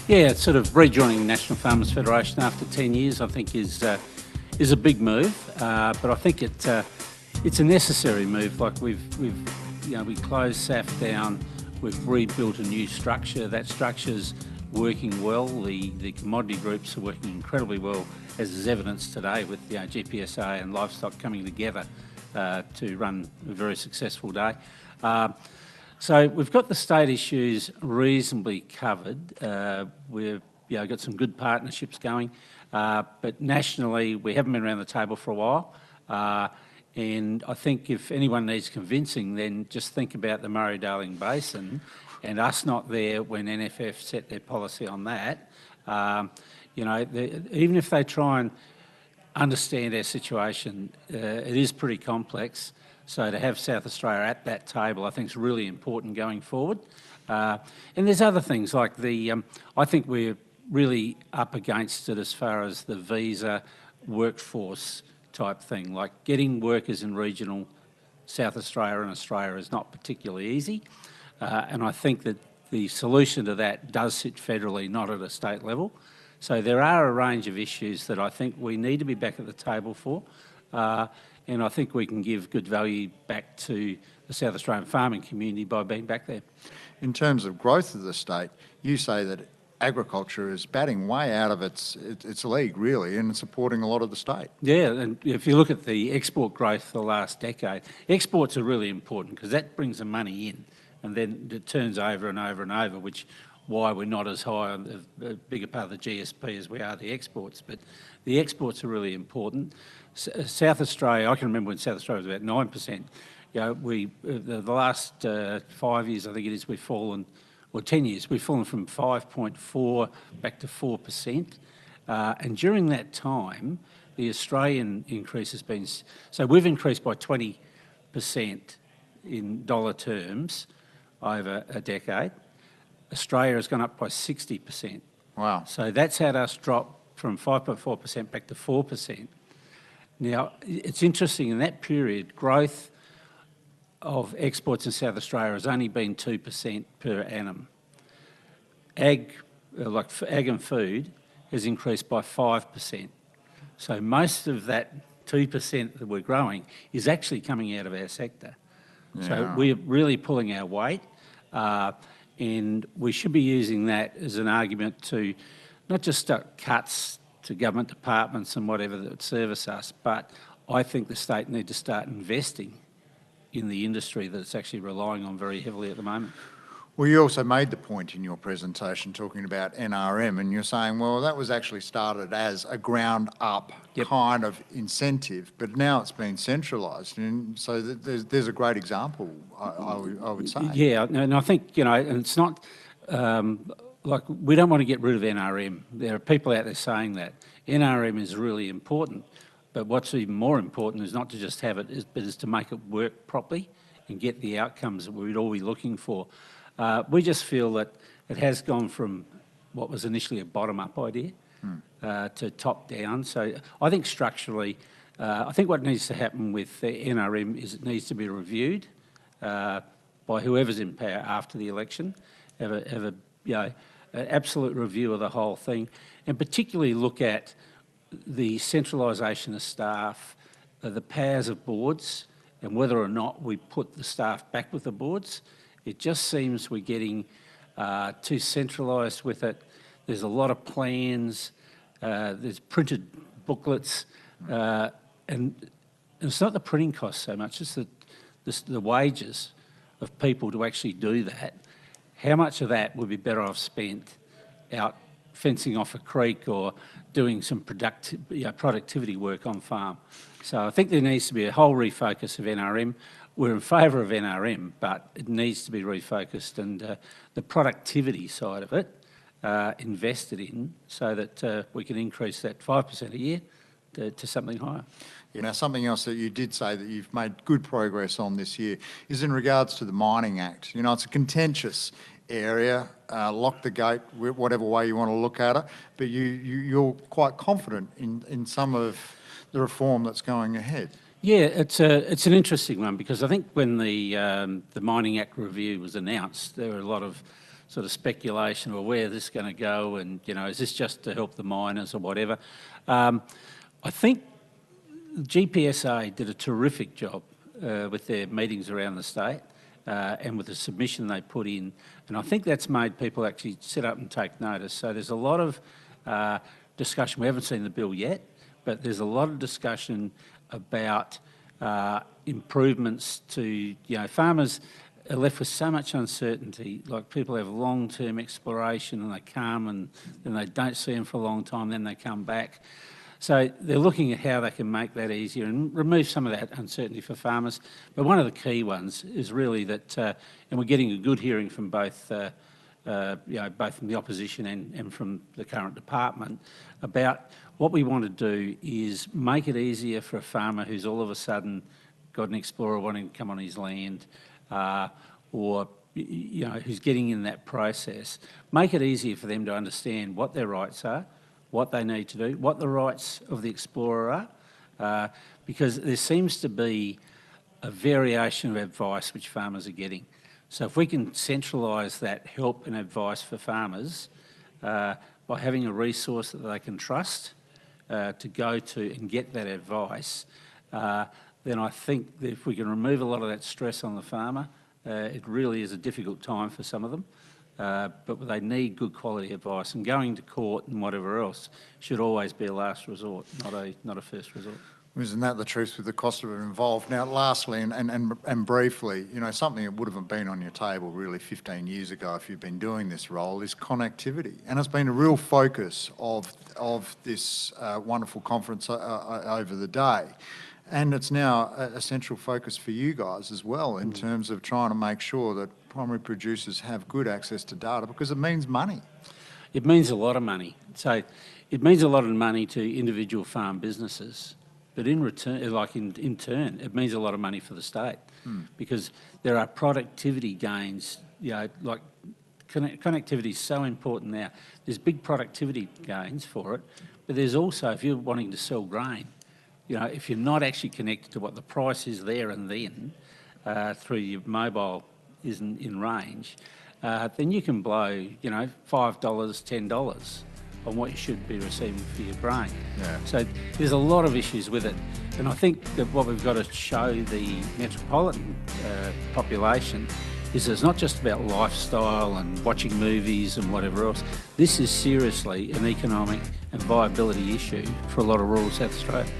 Yeah, sort of rejoining National Farmers Federation after 10 years, I think, is a big move, but I think it's a necessary move. Like we closed SAF down, we've rebuilt a new structure. That structure's working well. The commodity groups are working incredibly well, as is evidenced today with GPSA and livestock coming together to run a very successful day. So we've got the state issues reasonably covered. We've got some good partnerships going, but nationally we haven't been around the table for a while. And I think if anyone needs convincing, then just think about the Murray-Darling Basin and us not there when NFF set their policy on that. Even if they try and understand our situation, it is pretty complex. So to have South Australia at that table, I think is really important going forward. And there's other things like I think we're really up against it as far as the visa workforce type thing. Like getting workers in regional South Australia and Australia is not particularly easy. And I think that the solution to that does sit federally, not at a state level. So there are a range of issues that I think we need to be back at the table for. And I think we can give good value back to the South Australian farming community by being back there. In terms of growth of the state, you say that agriculture is batting way out of its league, really, and supporting a lot of the state. Yeah, and if you look at the export growth for the last decade, exports are really important because that brings the money in and then it turns over and over and over, which why we're not as high on the bigger part of the GSP as we are the exports. But the exports are really important. South Australia, I can remember when South Australia was about 9%. The last 5 years, I think it is, we've fallen, or 10 years, we've fallen from 5.4 back to 4%. And during that time, the Australian increase has been, so we've increased by 20% in dollar terms over a decade. Australia has gone up by 60%. Wow. So that's had us drop from 5.4% back to 4%. Now, it's interesting, in that period, growth of exports in South Australia has only been 2% per annum. Ag and food has increased by 5%. So most of that 2% that we're growing is actually coming out of our sector. Yeah. So we're really pulling our weight, and we should be using that as an argument to not just start cuts to government departments and whatever that service us, but I think the state need to start investing in the industry that it's actually relying on very heavily at the moment. Well, you also made the point in your presentation talking about NRM, and you're saying, well, that was actually started as a ground-up kind of incentive, but now it's been centralised, and so there's a great example, I would say. Yeah, and I think, and it's not, like, we don't want to get rid of NRM. There are people out there saying that. NRM is really important, but what's even more important is not to just have it, but is to make it work properly and get the outcomes that we'd all be looking for. We just feel that it has gone from what was initially a bottom-up idea to top-down. So I think structurally, I think what needs to happen with the NRM is it needs to be reviewed by whoever's in power after the election, have an absolute review of the whole thing, and particularly look at the centralisation of staff, the powers of boards, and whether or not we put the staff back with the boards. It just seems we're getting too centralised with it. There's a lot of plans, there's printed booklets, and it's not the printing costs so much, it's the wages of people to actually do that. How much of that would be better off spent out fencing off a creek or doing some productivity work on farm? So I think there needs to be a whole refocus of NRM. We're in favour of NRM, but it needs to be refocused, and the productivity side of it invested in so that we can increase that 5% a year to something higher. Yeah, now, something else that you did say that you've made good progress on this year is in regards to the Mining Act. It's a contentious area, lock the gate, whatever way you want to look at it, but you're quite confident in some of the reform that's going ahead. Yeah, it's an interesting one because I think when the Mining Act review was announced, there were a lot of sort of speculation of where this is going to go, and is this just to help the miners or whatever. I think GPSA did a terrific job with their meetings around the state and with the submission they put in, and I think that's made people actually sit up and take notice. So there's a lot of discussion. We haven't seen the bill yet, but there's a lot of discussion about improvements to, farmers are left with so much uncertainty. Like, people have long-term exploration and they come and then they don't see them for a long time, then they come back. So they're looking at how they can make that easier and remove some of that uncertainty for farmers. But one of the key ones is really that, and we're getting a good hearing from both, both from the opposition and from the current department, about what we want to do is make it easier for a farmer who's all of a sudden got an explorer wanting to come on his land, or who's getting in that process. Make it easier for them to understand what their rights are, what they need to do, what the rights of the explorer are, because there seems to be a variation of advice which farmers are getting. So if we can centralise that help and advice for farmers by having a resource that they can trust to go to and get that advice, then I think that if we can remove a lot of that stress on the farmer, it really is a difficult time for some of them. But they need good quality advice, and going to court and whatever else should always be a last resort, not a first resort. Isn't that the truth with the cost of it involved? Now, lastly and briefly, something that would have been on your table really 15 years ago if you've been doing this role is connectivity. And it's been a real focus of this wonderful conference over the day. And it's now a central focus for you guys as well in terms of trying to make sure that primary producers have good access to data, because it means money. It means a lot of money. So it means a lot of money to individual farm businesses, but in return, in turn, it means a lot of money for the state, because there are productivity gains. Like connectivity is so important now. There's big productivity gains for it, but there's also, if you're wanting to sell grain, if you're not actually connected to what the price is there and then through your mobile isn't in range, then you can blow, $5, $10 on what you should be receiving for your grain. Yeah. So there's a lot of issues with it. And I think that what we've got to show the metropolitan population is it's not just about lifestyle and watching movies and whatever else. This is seriously an economic and viability issue for a lot of rural South Australia.